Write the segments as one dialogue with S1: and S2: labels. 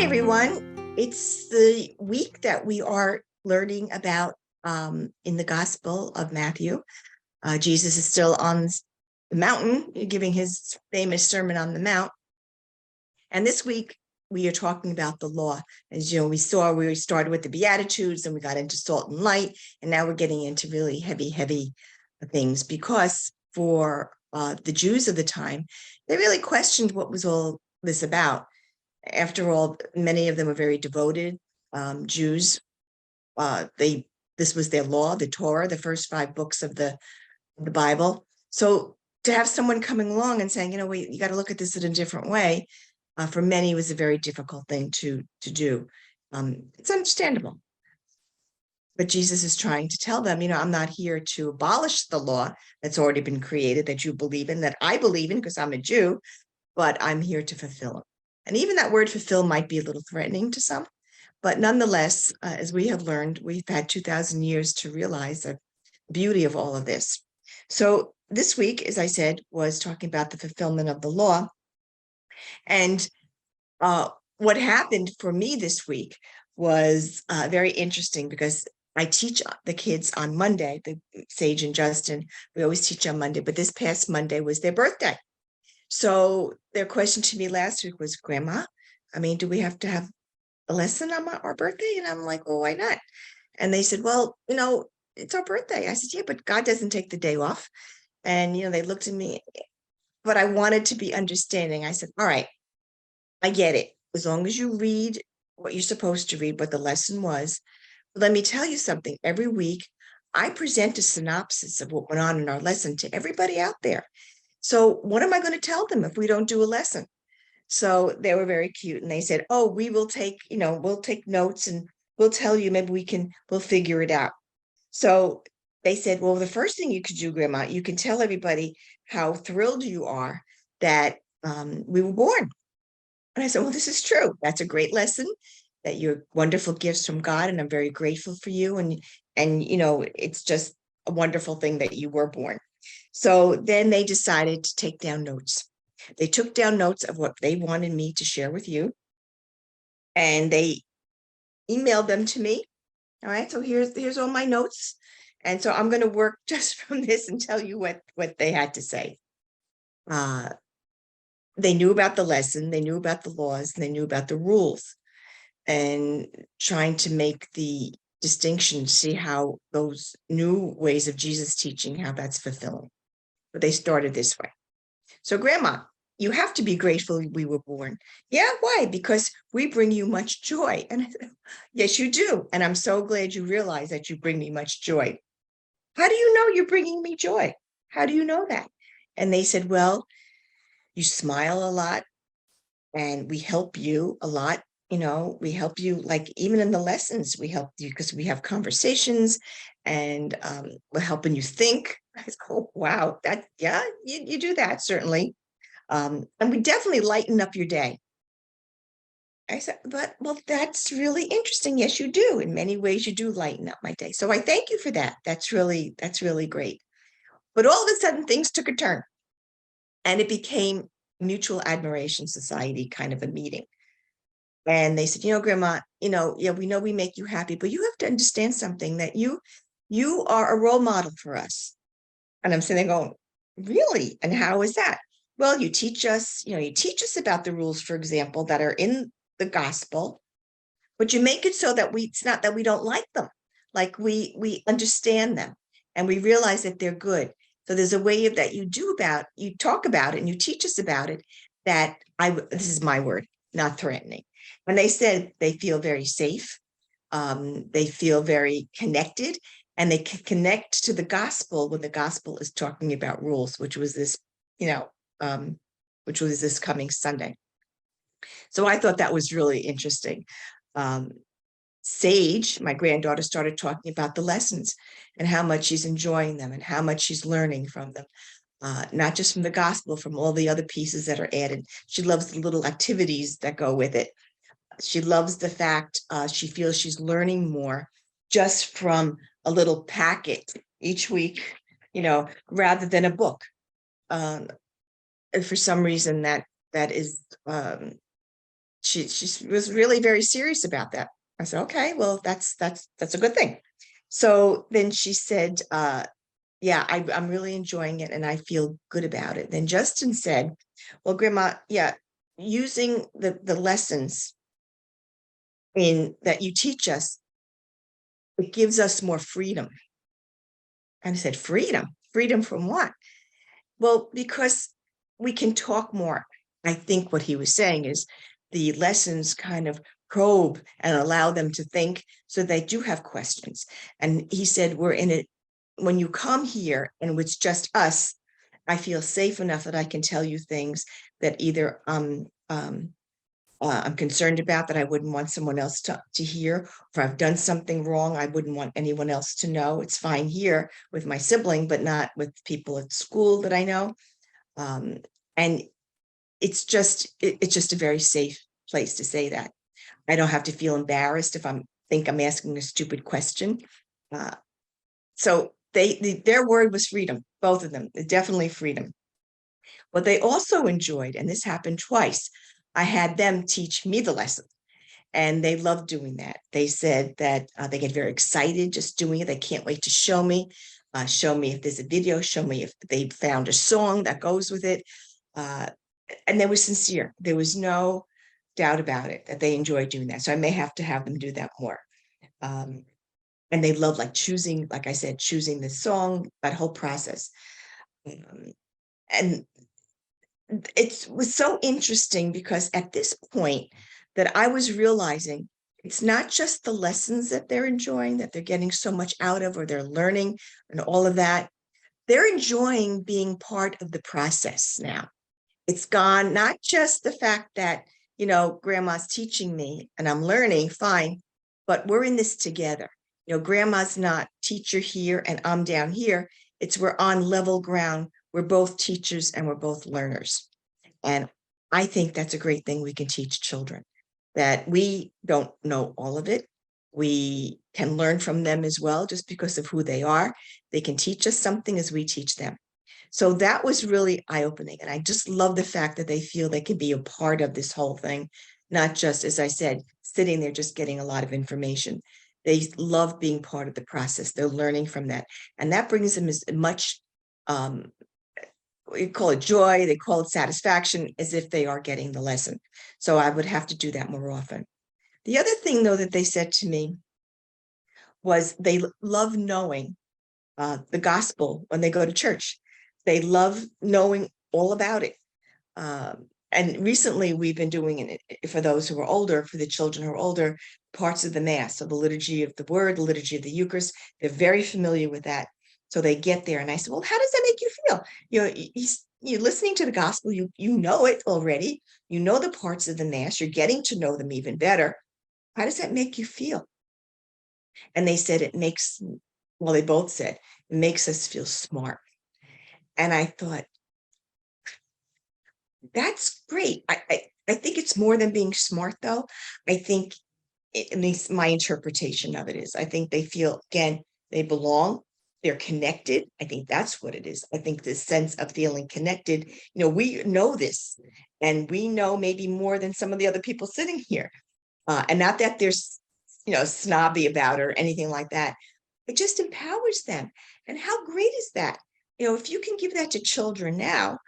S1: Hi, everyone. It's the week that we are learning about in the Gospel of Matthew. Jesus is still on the mountain giving his famous Sermon on the Mount. And this week we are talking about the law. As you know, we started with the Beatitudes and we got into salt and light. And now we're getting into really heavy things because for the Jews of the time, they really questioned what was all this about. After all, many of them were very devoted Jews. This was their law, the Torah, the first 5 books of the Bible. So to have someone coming along and saying, you got to look at this in a different way, for many was a very difficult thing to do. It's understandable. But Jesus is trying to tell them, I'm not here to abolish the law that's already been created, that you believe in, that I believe in because I'm a Jew, but I'm here to fulfill it. And even that word fulfill might be a little threatening to some, but nonetheless, as we have learned, we've had 2,000 years to realize the beauty of all of this. So this week, as I said, was talking about the fulfillment of the law. And what happened for me this week was very interesting because I teach the kids on Monday, the Sage and Justin. We always teach on Monday, but this past Monday was their birthday. So their question to me last week was, Grandma, do we have to have a lesson on our birthday? And I'm like, well, why not? And they said, well, it's our birthday. I said, yeah, but God doesn't take the day off. And, they looked at me, but I wanted to be understanding. I said, all right, I get it. As long as you read what you're supposed to read, what the lesson was. But let me tell you something. Every week, I present a synopsis of what went on in our lesson to everybody out there. So what am I going to tell them if we don't do a lesson? So they were very cute. And they said, oh, we will take, we'll take notes and we'll tell you, maybe we'll figure it out. So they said, well, the first thing you could do, Grandma, you can tell everybody how thrilled you are that we were born. And I said, well, this is true. That's a great lesson, that you're wonderful gifts from God. And I'm very grateful for you. And it's just a wonderful thing that you were born. So then they decided to take down notes. They took down notes of what they wanted me to share with you. And they emailed them to me. All right. So here's all my notes. And so I'm going to work just from this and tell you what they had to say. They knew about the lesson, they knew about the laws, and they knew about the rules, and trying to make the distinction, see how those new ways of Jesus teaching, how that's fulfilling. But they started this way. So, Grandma, you have to be grateful we were born. Yeah, why? Because we bring you much joy. And I said, yes, you do. And I'm so glad you realize that you bring me much joy. How do you know you're bringing me joy? How do you know that? And they said, well, you smile a lot and we help you a lot. We help you, like even in the lessons, we help you because we have conversations and we're helping you think. I said, oh, wow, you do that, certainly. And we definitely lighten up your day. I said, well, that's really interesting. Yes, you do. In many ways, you do lighten up my day. So I thank you for that. That's really great. But all of a sudden, things took a turn and it became Mutual Admiration Society kind of a meeting. And they said, Grandma, yeah, we know we make you happy, but you have to understand something, that you are a role model for us. And I'm sitting there going, really? And how is that? Well, you teach us about the rules, for example, that are in the gospel, but you make it so that it's not that we don't like them. Like we understand them and we realize that they're good. So there's a way that you talk about it and you teach us about it, that this is my word, not threatening. And they said they feel very safe. They feel very connected, and they can connect to the gospel when the gospel is talking about rules, which was this coming Sunday. So I thought that was really interesting. Sage, my granddaughter, started talking about the lessons and how much she's enjoying them and how much she's learning from them. Not just from the gospel, from all the other pieces that are added. She loves the little activities that go with it. She loves the fact she feels she's learning more just from a little packet each week, rather than a book. For some reason that is she was really very serious about that. I said, okay, well, that's a good thing. So then she said, yeah, I'm really enjoying it and I feel good about it. Then Justin said, well, Grandma, yeah, using the lessons in that you teach us, it gives us more freedom. And I said, freedom? Freedom from what? Well, because we can talk more. I think what he was saying is the lessons kind of probe and allow them to think so they do have questions. And he said, we're in it. When you come here and it's just us, I feel safe enough that I can tell you things that either I'm concerned about that I wouldn't want someone else to hear. If I've done something wrong, I wouldn't want anyone else to know. It's fine here with my sibling, but not with people at school that I know. And it's just a very safe place to say that. I don't have to feel embarrassed if I'm asking a stupid question. Uh, so their word was freedom, both of them, definitely freedom. What they also enjoyed, and this happened twice, I had them teach me the lesson. And they love doing that. They said that they get very excited just doing it. They can't wait to show me if there's a video, show me if they found a song that goes with it. And they were sincere. There was no doubt about it that they enjoy doing that. So I may have to have them do that more. And they love like choosing, like I said, choosing the song, that whole process. And it was so interesting because at this point that I was realizing it's not just the lessons that they're enjoying, that they're getting so much out of, or they're learning and all of that. They're enjoying being part of the process now. It's gone, not just the fact that, grandma's teaching me and I'm learning, fine, but we're in this together. Grandma's not teacher here and I'm down here. It's we're on level ground. We're both teachers and we're both learners. And I think that's a great thing we can teach children, that we don't know all of it. We can learn from them as well, just because of who they are. They can teach us something as we teach them. So that was really eye-opening. And I just love the fact that they feel they can be a part of this whole thing, not just, as I said, sitting there just getting a lot of information. They love being part of the process. They're learning from that. And that brings them as much, we call it joy, they call it satisfaction, as if they are getting the lesson. So I would have to do that more often. The other thing, though, that they said to me was they love knowing the gospel when they go to church. They love knowing all about it. And recently we've been doing it for those who are older, for the children who are older, parts of the Mass. So the liturgy of the Word, the liturgy of the Eucharist, they're very familiar with that. So they get there and I said, well, how does that make you feel? You're listening to the gospel, you know it already, you know the parts of the Mass, you're getting to know them even better. How does that make you feel? And they said they both said, it makes us feel smart. And I thought, that's great. I think it's more than being smart, though. I think, at least my interpretation of it is, I think they feel, again, they belong, they're connected. I think that's what it is. I think this sense of feeling connected, we know this, and we know maybe more than some of the other people sitting here. And not that there's, snobby about it or anything like that. It just empowers them. And how great is that? If you can give that to children now,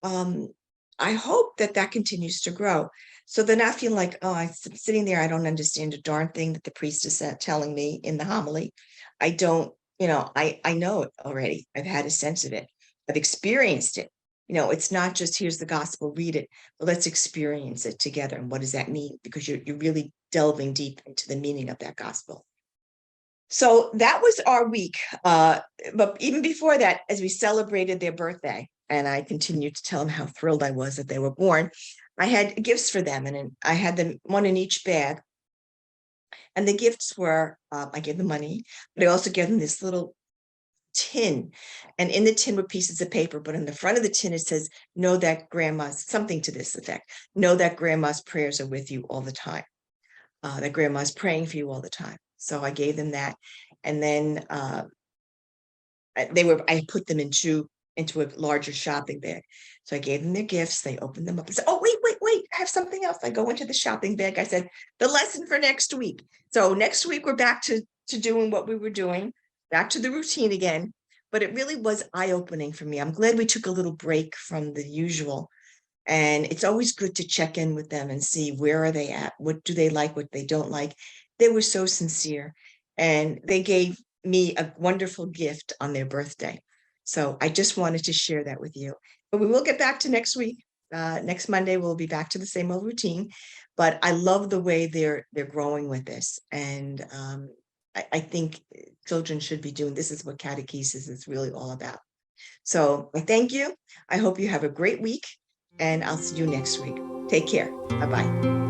S1: I hope that continues to grow. So they're not feeling like, oh, I'm sitting there, I don't understand a darn thing that the priest is telling me in the homily. I don't, I know it already. I've had a sense of it. I've experienced it. It's not just here's the gospel, read it, but let's experience it together. And what does that mean? Because you're really delving deep into the meaning of that gospel. So that was our week. But even before that, as we celebrated their birthday, and I continued to tell them how thrilled I was that they were born, I had gifts for them, and I had them one in each bag. And the gifts were, I gave them money, but I also gave them this little tin. And in the tin were pieces of paper, but on the front of the tin, it says, know that grandma's, something to this effect, know that grandma's prayers are with you all the time, that grandma's praying for you all the time. So I gave them that. And then I put them into a larger shopping bag. So I gave them their gifts. They opened them up and said, oh, wait. I have something else. I go into the shopping bag. I said, the lesson for next week. So next week we're back to doing what we were doing, back to the routine again. But it really was eye-opening for me. I'm glad we took a little break from the usual. And it's always good to check in with them and see where are they at? What do they like? What they don't like? They were so sincere, and they gave me a wonderful gift on their birthday. So I just wanted to share that with you. But we will get back to next week. Next Monday, we'll be back to the same old routine. But I love the way they're growing with this. And I think children should be doing this is what catechesis is really all about. So I thank you. I hope you have a great week, and I'll see you next week. Take care. Bye-bye.